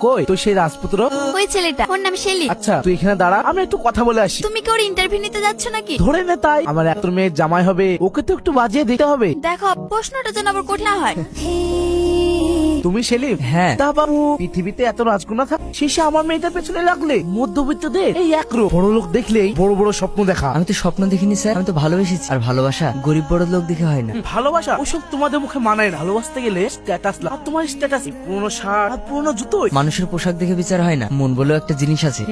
কই তুই সেই রাজপুত্র? ওই ছেলেটা, ওর নাম শেলি। আচ্ছা তুই এখানে দাঁড়া, আমি একটু কথা বলে আসি। তুমি কি ওর ইন্টারভিউ নিতে যাচ্ছ নাকি? ধরে নে তাই, আমার এত মেয়ের জামাই হবে, ওকে তো একটু বাজিয়ে দিতে হবে। দেখো প্রশ্নটা যেন আবার কঠিন না হয়। তুমি সেলিম? হ্যাঁ। তা বাবু, পৃথিবীতে এত রাজকন্যা থাক, শেষে আমার মেয়েটার পেছনে লাগলে। মধ্যবিত্তদের এই একরূপ, বড় লোক দেখলেই বড় বড় স্বপ্ন দেখা। আমি তো স্বপ্ন দেখিনি স্যার, আমি তো ভালোবেসেছি। আর ভালোবাসা গরিব বড় লোক দেখে হয় না। ভালোবাসা ওসব তোমাদের মুখে মানায় না। ভালোবাসতে গেলে স্ট্যাটাস লাগ, আর তোমার স্ট্যাটাস পুরনো শার্ট আর পুরনো জুতোই। মানুষের পোশাক দেখে বিচার হয় না, মন বলেও একটা জিনিস আছে।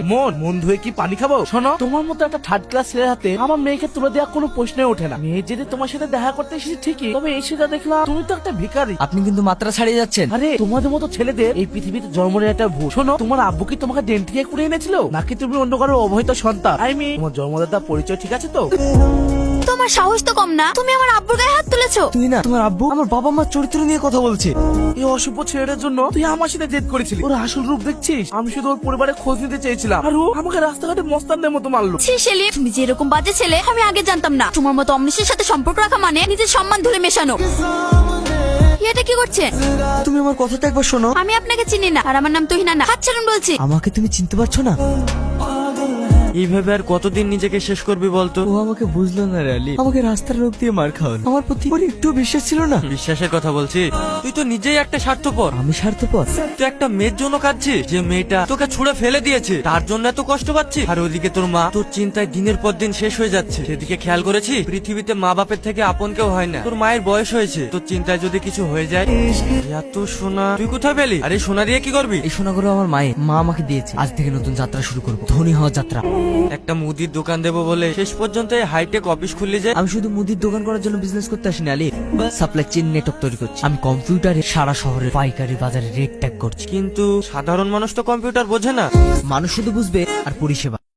মন ধুয়ে কি পানি খাবো? শোনো, তোমার মতো একটা থার্ড ক্লাস ছেলের হাতে আমার মেয়েকে তুলে দেওয়া কোনো প্রশ্নই ওঠে না। মেয়ে যদি তোমার সাথে দেখা করতে এসেছে ঠিকই, তবে এসে যা দেখলাম তুমি তো একটা ভিখারি। আপনি কিন্তু মাত্রা ছাড়িয়ে যাচ্ছেন। আরে তোমাদের মতো ছেলেদের এই পৃথিবীতে জন্ম নেওয়া একটা ভুল। শোনো, তোমার আব্বু কি তোমাকে ডেন থেকে করে এনেছিল, নাকি তুমি অন্য কারো অবহিত সন্তান? তোমার জন্মদাতা পরিচয় ঠিক আছে তো? তোমার সাহস তো কম না, তুমি আমার আব্বুর গায়ে হাত তুলেছো। তুই না, তোমার আব্বু আমার বাবা মার চরিত্র নিয়ে কথা বলছে। এই অশুভ ছেলেটার জন্য তুই আমার সাথে জেদ করেছিলি। ওর আসল রূপ দেখছিস? আমি শুধু ওর পরিবারের খোঁজ নিতে চেয়েছিলাম, আর ও আমাকে রাস্তাঘাটে মস্তানদের মতো মারলো। ছি শেলি, তুমি যে এরকম বাজে ছেলে আমি আগে জানতাম না। তোমার মতো অমনীষের সাথে সম্পর্ক রাখা মানে নিজের সম্মান ধরে মেশানো। এটা কি করছেন? তুমি আমার কথাটা একবার শোনো। আমি আপনাকে চিনি না, আর আমার নাম তুহিনা না। হাত ছাড়ুন বলছি। আমাকে তুমি চিনতে পারছো না? এইভাবে আর কতদিন নিজেকে শেষ করবি বলতো? ও আমাকে বুঝলো না রে আলী, আমাকে রাস্তার লোক দিয়ে মার খাওয়ালো। আমার প্রতি ওর একটু বিশ্বাস ছিল না। বিশ্বাসের কথা বলছি? তুই তো নিজেই একটা স্বার্থপর। আমি স্বার্থপর? তুই একটা মেয়ের জন্য কাঁদছিস, যে মেয়েটা তোকে ছুড়ে ফেলে দিয়েছে, তার জন্য এত কষ্ট পাচ্ছিস। আর ওইদিকে তোর মা তোর চিন্তায় দিনের পর দিন শেষ হয়ে যাচ্ছে। সেদিকে খেয়াল করেছিস? পৃথিবীতে মা বাপের থেকে আপন কেউ হয় না। তোর মায়ের বয়স হয়েছে, তোর চিন্তায় যদি কিছু হয়ে যায়। এত সোনা তুই কোথায় পেলি? আরে সোনা দিয়ে কি করবি? এই সোনাগুলো আমার মায়ের, মা আমাকে দিয়েছে। আজ থেকে নতুন যাত্রা শুরু করবো, ধনী হওয়া যাত্রা। একটা মুদির দোকান দেবো বলে শেষ পর্যন্ত এই হাইটেক অফিস খুললি যে? আমি শুধু মুদির দোকান করার জন্য বিজনেস করতে আসিনি আলী, সাপ্লাই চেইন নেটওয়ার্ক তৈরি করছি। আমি কম্পিউটারে সারা শহরের পাইকারি বাজারে রেট ট্যাগ করছি। কিন্তু সাধারণ মানুষ তো কম্পিউটার বোঝে না। মানুষ শুধু বুঝবে আর পরিষেবা।